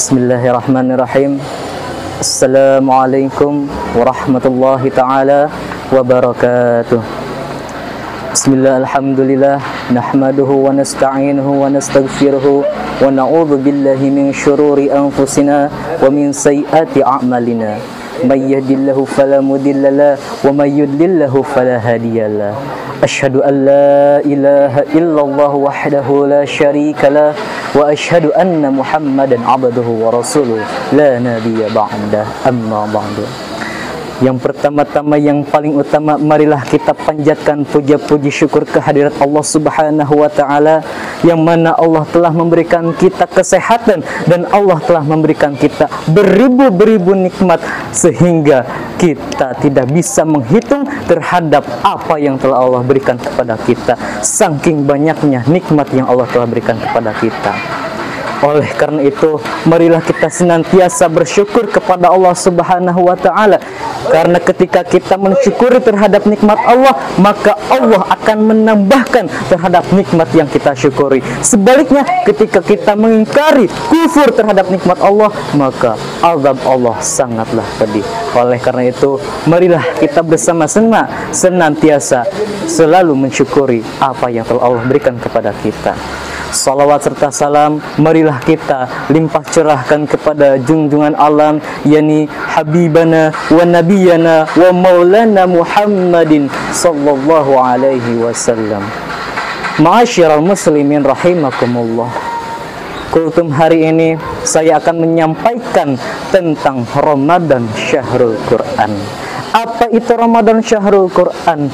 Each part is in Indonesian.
Bismillahirrahmanirrahim. Assalamualaikum warahmatullahi ta'ala wabarakatuh. Bismillah, alhamdulillah, nahmaduhu wa nasta'inuhu wa nastaghfiruhu wa na'udhu billahi min syururi anfusina wa min sayyiati a'malina. May yahdihillahu fala mudilla lahu wa may yudlilhu fala hadiyalah. Asyhadu an la ilaha illallah wahdahu la syarika lah wa asyhadu anna Muhammadan abduhu wa rasuluh la nabiyya ba'dah, amma ba'du. Yang pertama-tama, yang paling utama, marilah kita panjatkan puja-puji syukur kehadirat Allah Subhanahu wa ta'ala, yang mana Allah telah memberikan kita kesehatan dan Allah telah memberikan kita beribu-beribu nikmat, sehingga kita tidak bisa menghitung terhadap apa yang telah Allah berikan kepada kita, saking banyaknya nikmat yang Allah telah berikan kepada kita. Oleh karena itu, marilah kita senantiasa bersyukur kepada Allah Subhanahu wa ta'ala, karena ketika kita mensyukuri terhadap nikmat Allah, maka Allah akan menambahkan terhadap nikmat yang kita syukuri. Sebaliknya, ketika kita mengingkari, kufur terhadap nikmat Allah, maka azab Allah sangatlah pedih. Oleh karena itu, marilah kita bersama-sama senantiasa selalu mensyukuri apa yang telah Allah berikan kepada kita. Salawat serta salam marilah kita limpah curahkan kepada junjungan alam, yakni habibana wa nabiyana wa maulana Muhammadin sallallahu alaihi wasallam. Ma'asyiral muslimin rahimakumullah. Kultum hari ini saya akan menyampaikan tentang Ramadan Syahrul Quran. Apa itu Ramadan Syahrul Quran?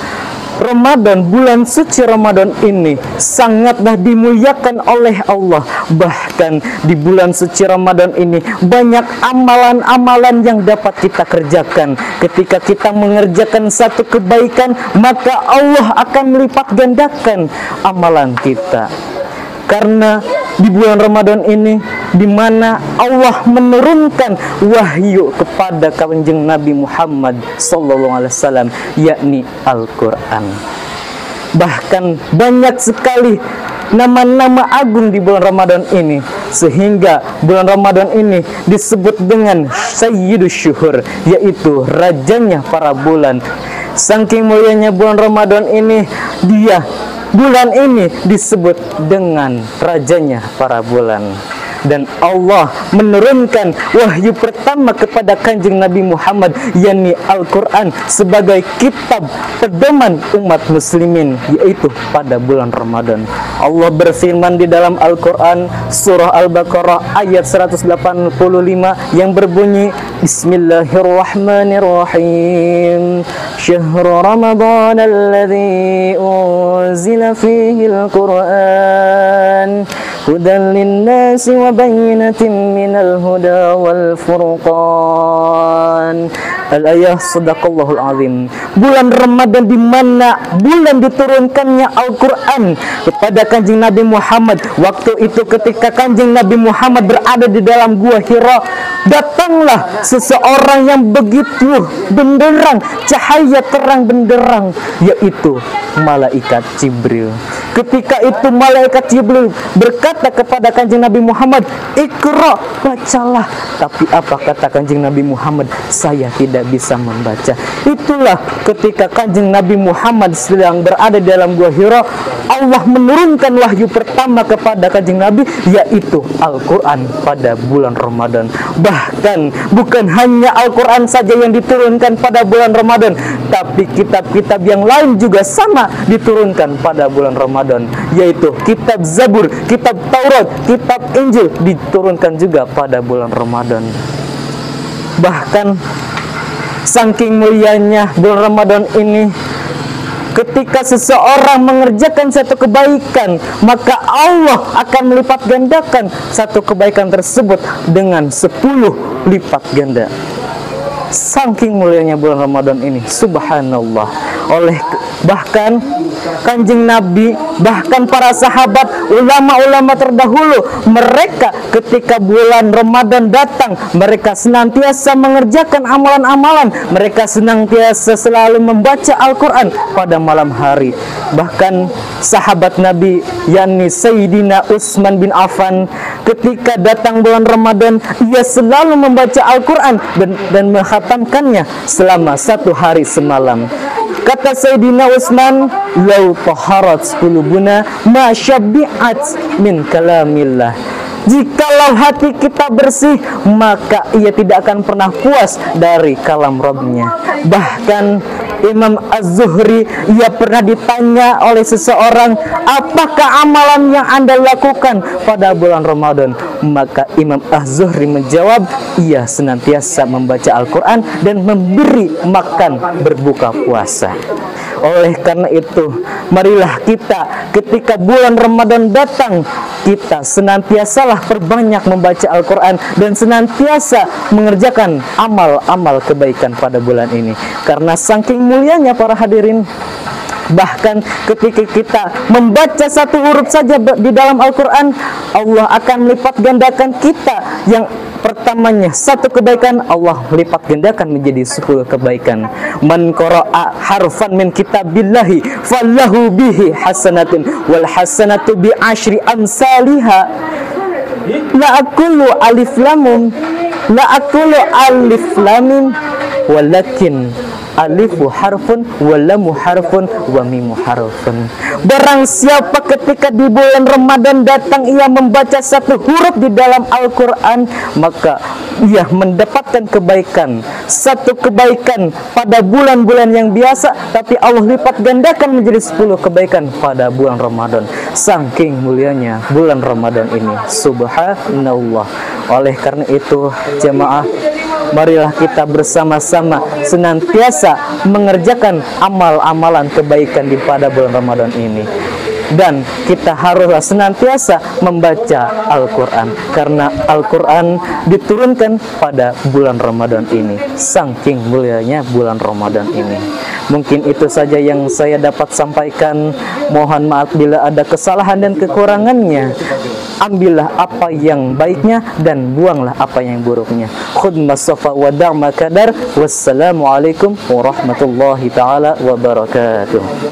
Ramadan, bulan suci Ramadan ini sangatlah dimuliakan oleh Allah. Bahkan di bulan suci Ramadan ini banyak amalan-amalan yang dapat kita kerjakan. Ketika kita mengerjakan satu kebaikan, maka Allah akan melipat gandakan amalan kita. Karena di bulan Ramadan ini, di mana Allah menurunkan wahyu kepada Kanjeng Nabi Muhammad sallallahu alaihi wasallam, yakni Al-Quran. Bahkan banyak sekali nama-nama agung di bulan Ramadan ini, sehingga bulan Ramadan ini disebut dengan Sayyidus Syuhur, yaitu rajanya para bulan. Saking mulianya bulan Ramadan ini, bulan ini disebut dengan rajanya para bulan. Dan Allah menurunkan wahyu pertama kepada Kanjeng Nabi Muhammad, yakni Al-Quran, sebagai kitab pedoman umat muslimin, yaitu pada bulan Ramadan. Allah berfirman di dalam Al-Quran, surah Al-Baqarah ayat 185, yang berbunyi, Bismillahirrahmanirrahim. Syahrul Ramadan alladzi unzila fihi Al-Quran hudan linnasi wa bayyinatin minal huda wal furqan. Al-ayah, sadaqallahul azim. Bulan Ramadan, di mana bulan diturunkannya Al-Quran kepada Kanjeng Nabi Muhammad. Waktu itu ketika Kanjeng Nabi Muhammad berada di dalam gua Hira, datanglah seseorang yang begitu benderang, cahaya terang benderang, yaitu malaikat Jibril. Ketika itu malaikat Jibril berkata kepada Kanjeng Nabi Muhammad, Iqra, bacalah. Tapi apa kata Kanjeng Nabi Muhammad? Saya tidak bisa membaca. Itulah ketika Kanjeng Nabi Muhammad sedang berada dalam gua Hira, Allah menurunkan wahyu pertama kepada Kanjeng Nabi, yaitu Al-Quran pada bulan Ramadan. Bahkan bukan hanya Al-Quran saja yang diturunkan pada bulan Ramadan, tapi kitab-kitab yang lain juga sama diturunkan pada bulan Ramadan, yaitu kitab Zabur, kitab Taurat, kitab Injil diturunkan juga pada bulan Ramadan. Bahkan saking mulianya bulan Ramadan ini, ketika seseorang mengerjakan satu kebaikan, maka Allah akan melipat gandakan satu kebaikan tersebut dengan 10 lipat ganda. Saking mulianya bulan Ramadan ini, subhanallah. Bahkan Kanjeng Nabi, bahkan para sahabat, ulama-ulama terdahulu, mereka ketika bulan Ramadan datang, mereka senantiasa mengerjakan amalan-amalan, mereka senantiasa selalu membaca Al-Quran pada malam hari. Bahkan sahabat Nabi, yakni Sayyidina Utsman bin Affan, ketika datang bulan Ramadan, ia selalu membaca Al-Quran dan menghatamkannya selama 1 hari semalam. Kata Sayyidina Utsman, "Lau taharat qulubuna ma syabi'at min kalamillah." Jikalau hati kita bersih, maka ia tidak akan pernah puas dari kalam Rabb-Nya. Bahkan Imam Az-Zuhri, ia pernah ditanya oleh seseorang, apakah amalan yang Anda lakukan pada bulan Ramadan? Maka Imam Az-Zuhri menjawab, ia senantiasa membaca Al-Quran dan memberi makan berbuka puasa. Oleh karena itu, marilah kita ketika bulan Ramadan datang, kita senantiasalah perbanyak membaca Al-Quran dan senantiasa mengerjakan amal-amal kebaikan pada bulan ini. Karena saking mulianya para hadirin, bahkan ketika kita membaca 1 huruf saja di dalam Al-Quran, Allah akan melipat gandakan kita. Yang pertamanya 1 kebaikan, Allah lipat gandakan menjadi 10 kebaikan. Man qara'a harfan min kitabillahi fallahu bihi hasanatun wal hasanatu bi asyri amsalihha. La aqulu alif lam walakin alifu harfun walamu harfun wa mimu harfun. Barang siapa ketika di bulan Ramadan datang ia membaca 1 huruf di dalam Al-Quran, maka ia mendapatkan kebaikan. 1 kebaikan pada bulan-bulan yang biasa, tapi Allah lipat gandakan menjadi 10 kebaikan pada bulan Ramadan. Saking mulianya bulan Ramadan ini, subhanallah. Oleh karena itu, jemaah, marilah kita bersama-sama senantiasa mengerjakan amal-amalan kebaikan di pada bulan Ramadan ini. Dan kita haruslah senantiasa membaca Al-Quran, karena Al-Quran diturunkan pada bulan Ramadan ini. Saking mulianya bulan Ramadan ini. Mungkin itu saja yang saya dapat sampaikan. Mohon maaf bila ada kesalahan dan kekurangannya. Ambillah apa yang baiknya dan buanglah apa yang buruknya. Khudh masafa wa da'ma kadar. Wassalamualaikum warahmatullahi taala wabarakatuh.